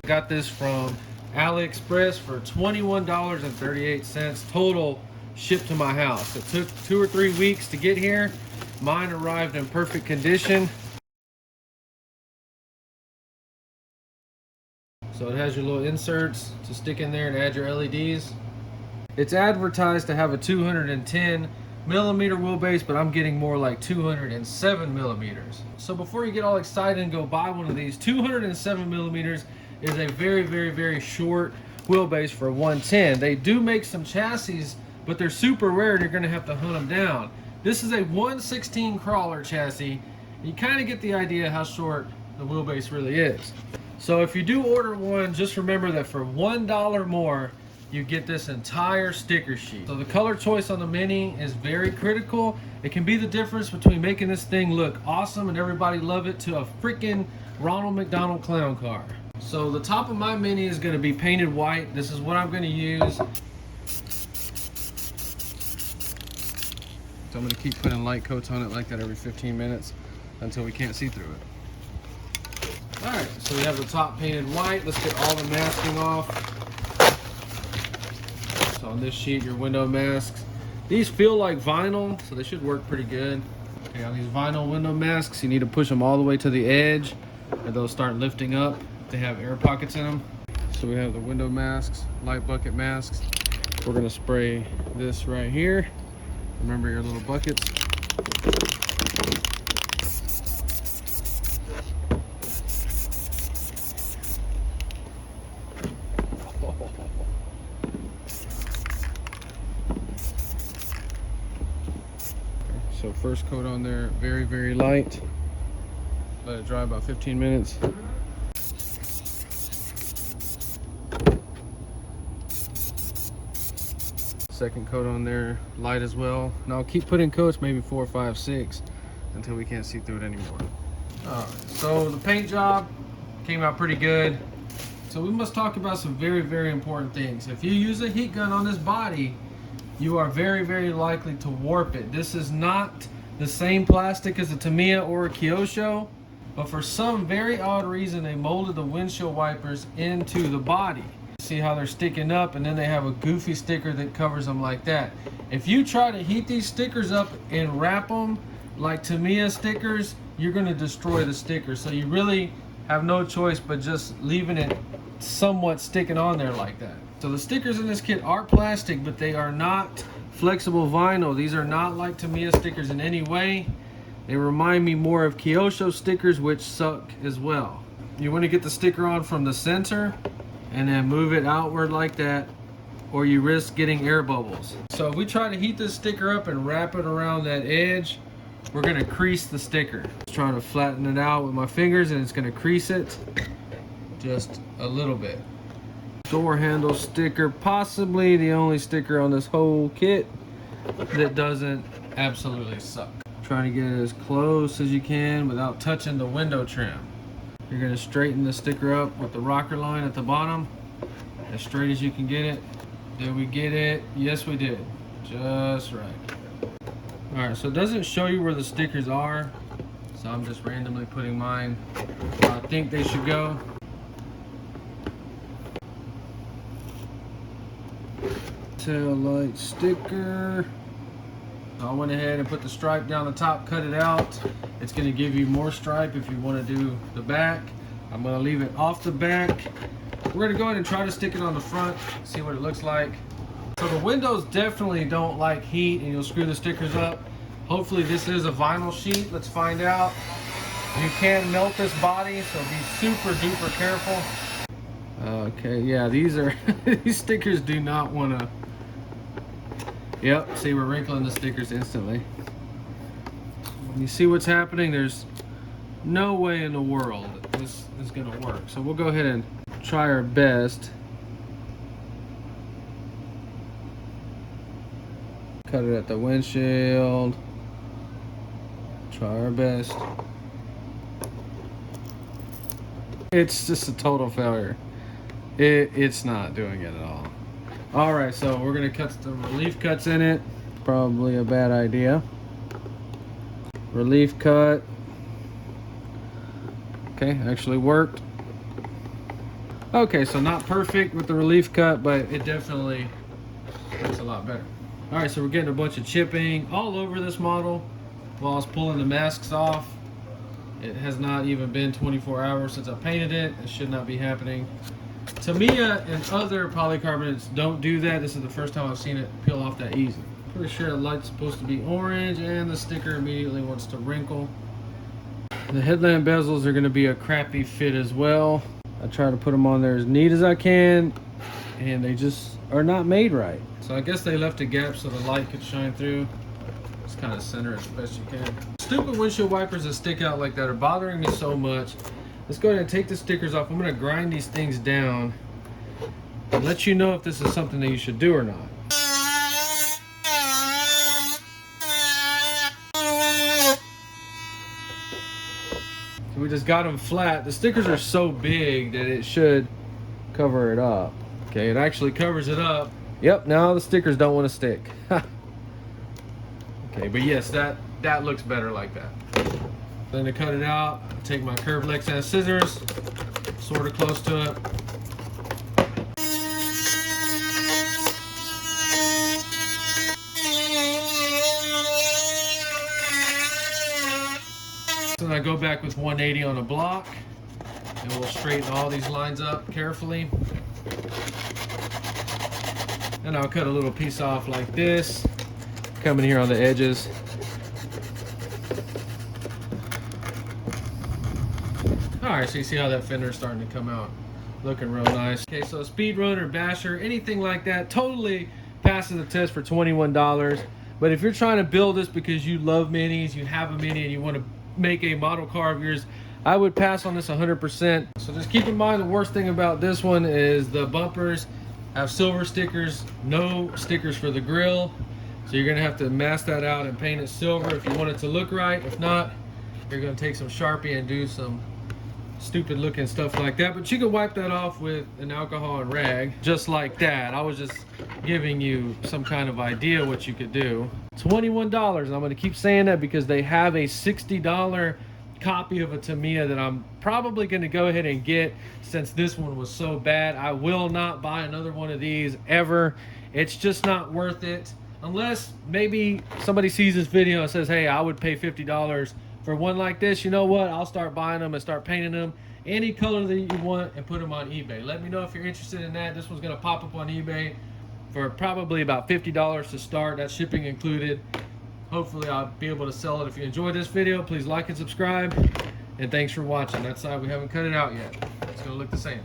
Got this from AliExpress for $21.38 total, shipped to my house. It took 2 or 3 weeks to get here. Mine arrived in perfect condition. So it has your little inserts to stick in there and add your LEDs. It's advertised to have a 210 millimeter wheelbase, but I'm getting more like 207 millimeters. So before you get all excited and go buy one of these, 207 millimeters is a very short wheelbase for 110. They do make some chassis, but they're super rare and you're gonna have to hunt them down. This is a 116 crawler chassis. You kind of get the idea how short the wheelbase really is. So if you do order one, just remember that for $1 more, you get this entire sticker sheet. So the color choice on the Mini is very critical. It can be the difference between making this thing look awesome and everybody love it to a freaking Ronald McDonald clown car. So the top of my Mini is going to be painted white. This is what I'm going to use. So I'm going to keep putting light coats on it like that every 15 minutes until we can't see through it. Alright, so we have the top painted white. Let's get all the masking off. So on this sheet, your window masks. These feel like vinyl, so they should work pretty good. Okay, on these vinyl window masks, you need to push them all the way to the edge, and they'll start lifting up if they have air pockets in them. So we have the window masks, light bucket masks. We're gonna spray this right here. Remember your little buckets. So first coat on there, very light. Let it dry about 15 minutes. Second coat on there, light as well. Now keep putting coats, maybe 4, 5, 6, until we can't see through it anymore. Alright, so the paint job came out pretty good. So we must talk about some very important things. If you use a heat gun on this body, you are very likely to warp it. This is not the same plastic as a Tamiya or a Kyosho, but for some very odd reason they molded the windshield wipers into the body. See how they're sticking up, and then they have a goofy sticker that covers them like that. If you try to heat these stickers up and wrap them like Tamiya stickers, you're going to destroy the sticker. So you really have no choice but just leaving it somewhat sticking on there like that. So the stickers in this kit are plastic, but they are not flexible vinyl. These are not like Tamiya stickers in any way. They remind me more of Kyosho stickers, which suck as well. You want to get the sticker on from the center and then move it outward like that, or you risk getting air bubbles. So if we try to heat this sticker up and wrap it around that edge, we're going to crease the sticker. Just trying to flatten it out with my fingers, and it's going to crease it just a little bit. Door handle sticker, possibly the only sticker on this whole kit that doesn't absolutely suck. Trying to get it as close as you can without touching the window trim. You're going to straighten the sticker up with the rocker line at the bottom, as straight as you can get it. Did we get it? Yes, we did. Just right. Alright, so it doesn't show you where the stickers are, so I'm just randomly putting mine where I think they should go. Tail light sticker. So I went ahead and put the stripe down the top, cut it out. It's going to give you more stripe if you want to do the back. I'm going to leave it off the back. We're going to go ahead and try to stick it on the front, see what it looks like. So the windows definitely don't like heat, and you'll screw the stickers up. Hopefully this is a vinyl sheet. Let's find out. You can melt this body, so be super duper careful. Okay, yeah, these are these stickers do not want to. Yep, see, we're wrinkling the stickers instantly. You see what's happening? There's no way in the world this is going to work. So we'll go ahead and try our best. Cut it at the windshield. Try our best. It's just a total failure. It's not doing it at all. Alright, so we're going to cut the relief cuts in it. Probably a bad idea. Relief cut. Okay, actually worked. Okay, so not perfect with the relief cut, but it definitely looks a lot better. All right, so we're getting a bunch of chipping all over this model while I was pulling the masks off. It has not even been 24 hours since I painted it. It should not be happening. Tamiya and other polycarbonates don't do that. This is the first time I've seen it peel off that easy. Pretty sure the light's supposed to be orange and the sticker immediately wants to wrinkle. The headlamp bezels are going to be a crappy fit as well. I try to put them on there as neat as I can, and they just are not made right. So I guess they left a gap so the light could shine through. Just kind of center it as best you can. Stupid windshield wipers that stick out like that are bothering me so much. Let's go ahead and take the stickers off. I'm going to grind these things down and let you know if this is something that you should do or not. So we just got them flat. The stickers are so big that it should cover it up. Okay, it actually covers it up. Yep, now the stickers don't want to stick. Okay, but yes, that looks better like that. Then to cut it out, I take my curved LEXAN scissors, sort of close to it. Then I go back with 180 on a block, and we'll straighten all these lines up carefully. And I'll cut a little piece off like this, coming here on the edges. Alright, so you see how that fender is starting to come out. Looking real nice. Okay, so speed runner, basher, anything like that, totally passes the test for $21. But if you're trying to build this because you love minis, you have a mini, and you want to make a model car of yours, I would pass on this 100%. So just keep in mind, the worst thing about this one is the bumpers have silver stickers, no stickers for the grill. So you're gonna have to mask that out and paint it silver if you want it to look right. If not, you're gonna take some Sharpie and do some stupid looking stuff like that. But you can wipe that off with an alcohol and rag, just like that. I was just giving you some kind of idea what you could do. $21, and I'm gonna keep saying that because they have a $60 copy of a Tamiya that I'm probably going to go ahead and get, since this one was so bad. I will not buy another one of these ever. It's just not worth it, unless maybe somebody sees this video and says, hey, I would pay $50 for one like this. You know what, I'll start buying them and start painting them any color that you want and put them on eBay. Let me know if you're interested in that. This one's going to pop up on eBay for probably about $50 to start. That's shipping included. Hopefully I'll be able to sell it. If you enjoyed this video, please like and subscribe. And thanks for watching. That side we haven't cut it out yet. It's gonna look the same.